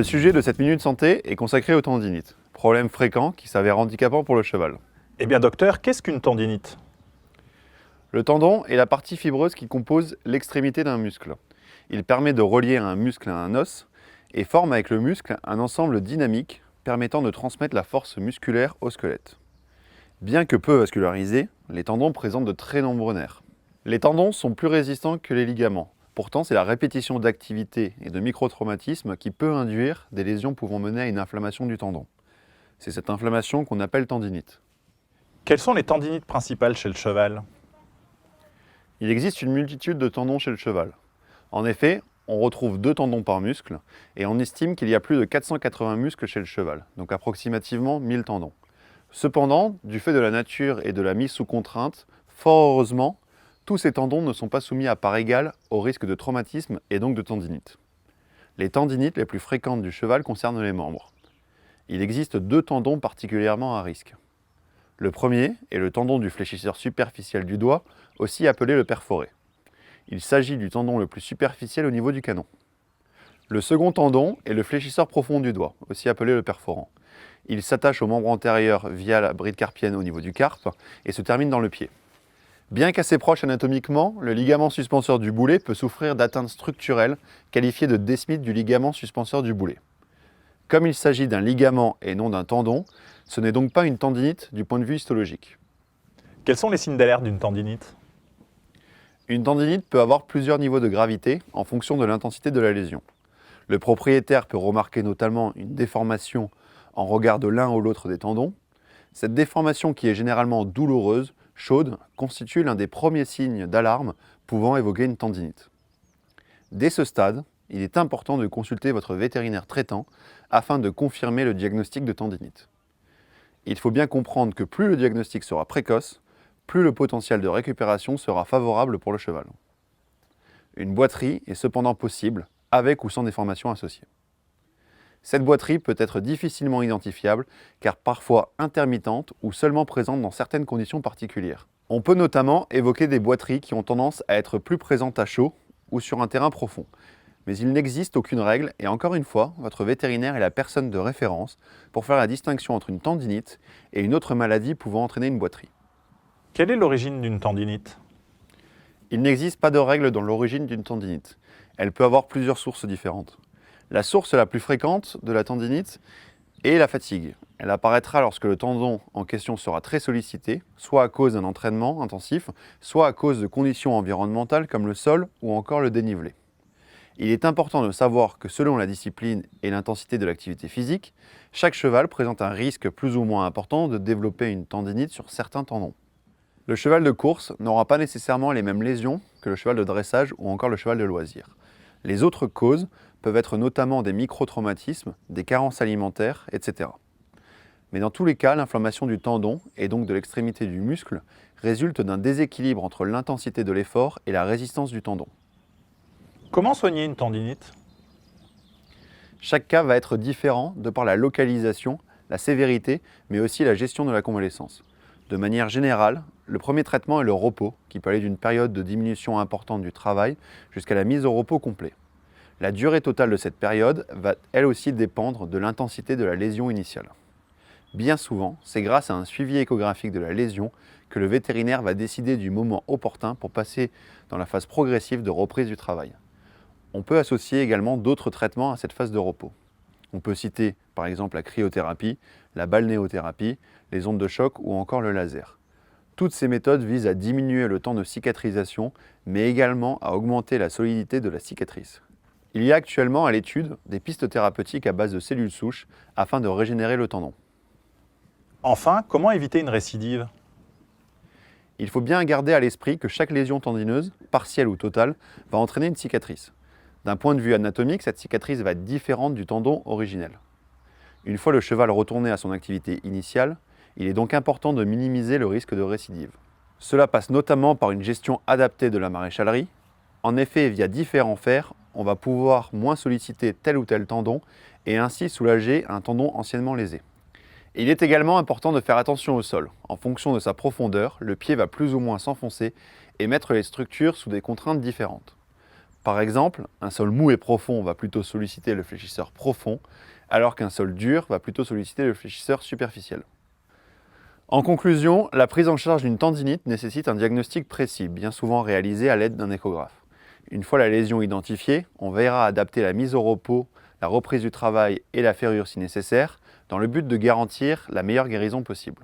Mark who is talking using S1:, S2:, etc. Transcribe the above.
S1: Le sujet de cette minute santé est consacré aux tendinites, problème fréquent qui s'avère handicapant pour le cheval.
S2: Eh bien docteur, qu'est-ce qu'une tendinite?
S1: Le tendon est la partie fibreuse qui compose l'extrémité d'un muscle. Il permet de relier un muscle à un os et forme avec le muscle un ensemble dynamique permettant de transmettre la force musculaire au squelette. Bien que peu vascularisés, les tendons présentent de très nombreux nerfs. Les tendons sont plus résistants que les ligaments. Pourtant, c'est la répétition d'activités et de microtraumatismes qui peut induire des lésions pouvant mener à une inflammation du tendon. C'est cette inflammation qu'on appelle tendinite.
S2: Quelles sont les tendinites principales chez le cheval?
S1: Il existe une multitude de tendons chez le cheval. En effet, on retrouve 2 tendons par muscle et on estime qu'il y a plus de 480 muscles chez le cheval, donc approximativement 1000 tendons. Cependant, du fait de la nature et de la mise sous contrainte, fort heureusement, tous ces tendons ne sont pas soumis à part égale au risque de traumatisme et donc de tendinite. Les tendinites les plus fréquentes du cheval concernent les membres. Il existe 2 tendons particulièrement à risque. Le premier est le tendon du fléchisseur superficiel du doigt, aussi appelé le perforé. Il s'agit du tendon le plus superficiel au niveau du canon. Le second tendon est le fléchisseur profond du doigt, aussi appelé le perforant. Il s'attache au membre antérieur via la bride carpienne au niveau du carpe et se termine dans le pied. Bien qu'assez proche anatomiquement, le ligament suspenseur du boulet peut souffrir d'atteintes structurelles qualifiées de desmite du ligament suspenseur du boulet. Comme il s'agit d'un ligament et non d'un tendon, ce n'est donc pas une tendinite du point de vue histologique.
S2: Quels sont les signes d'alerte d'une tendinite?
S1: Une tendinite peut avoir plusieurs niveaux de gravité en fonction de l'intensité de la lésion. Le propriétaire peut remarquer notamment une déformation en regard de l'un ou l'autre des tendons. Cette déformation, qui est généralement douloureuse, chaude, constitue l'un des premiers signes d'alarme pouvant évoquer une tendinite. Dès ce stade, il est important de consulter votre vétérinaire traitant afin de confirmer le diagnostic de tendinite. Il faut bien comprendre que plus le diagnostic sera précoce, plus le potentiel de récupération sera favorable pour le cheval. Une boiterie est cependant possible, avec ou sans déformation associée. Cette boiterie peut être difficilement identifiable, car parfois intermittente ou seulement présente dans certaines conditions particulières. On peut notamment évoquer des boiteries qui ont tendance à être plus présentes à chaud ou sur un terrain profond. Mais il n'existe aucune règle et encore une fois, votre vétérinaire est la personne de référence pour faire la distinction entre une tendinite et une autre maladie pouvant entraîner une boiterie.
S2: Quelle est l'origine d'une tendinite?
S1: Il n'existe pas de règle dans l'origine d'une tendinite. Elle peut avoir plusieurs sources différentes. La source la plus fréquente de la tendinite est la fatigue. Elle apparaîtra lorsque le tendon en question sera très sollicité, soit à cause d'un entraînement intensif, soit à cause de conditions environnementales comme le sol ou encore le dénivelé. Il est important de savoir que selon la discipline et l'intensité de l'activité physique, chaque cheval présente un risque plus ou moins important de développer une tendinite sur certains tendons. Le cheval de course n'aura pas nécessairement les mêmes lésions que le cheval de dressage ou encore le cheval de loisir. Les autres causes peuvent être notamment des microtraumatismes, des carences alimentaires, etc. Mais dans tous les cas, l'inflammation du tendon, et donc de l'extrémité du muscle, résulte d'un déséquilibre entre l'intensité de l'effort et la résistance du tendon.
S2: Comment soigner une tendinite?
S1: Chaque cas va être différent de par la localisation, la sévérité, mais aussi la gestion de la convalescence. De manière générale, le premier traitement est le repos, qui peut aller d'une période de diminution importante du travail jusqu'à la mise au repos complet. La durée totale de cette période va elle aussi dépendre de l'intensité de la lésion initiale. Bien souvent, c'est grâce à un suivi échographique de la lésion que le vétérinaire va décider du moment opportun pour passer dans la phase progressive de reprise du travail. On peut associer également d'autres traitements à cette phase de repos. On peut citer par exemple la cryothérapie, la balnéothérapie, les ondes de choc ou encore le laser. Toutes ces méthodes visent à diminuer le temps de cicatrisation, mais également à augmenter la solidité de la cicatrice. Il y a actuellement à l'étude des pistes thérapeutiques à base de cellules souches afin de régénérer le tendon.
S2: Enfin, comment éviter une récidive?
S1: Il faut bien garder à l'esprit que chaque lésion tendineuse, partielle ou totale, va entraîner une cicatrice. D'un point de vue anatomique, cette cicatrice va être différente du tendon originel. Une fois le cheval retourné à son activité initiale, il est donc important de minimiser le risque de récidive. Cela passe notamment par une gestion adaptée de la maréchalerie. En effet, via différents fers, on va pouvoir moins solliciter tel ou tel tendon et ainsi soulager un tendon anciennement lésé. Il est également important de faire attention au sol. En fonction de sa profondeur, le pied va plus ou moins s'enfoncer et mettre les structures sous des contraintes différentes. Par exemple, un sol mou et profond va plutôt solliciter le fléchisseur profond, alors qu'un sol dur va plutôt solliciter le fléchisseur superficiel. En conclusion, la prise en charge d'une tendinite nécessite un diagnostic précis, bien souvent réalisé à l'aide d'un échographe. Une fois la lésion identifiée, on veillera à adapter la mise au repos, la reprise du travail et la ferrure si nécessaire, dans le but de garantir la meilleure guérison possible.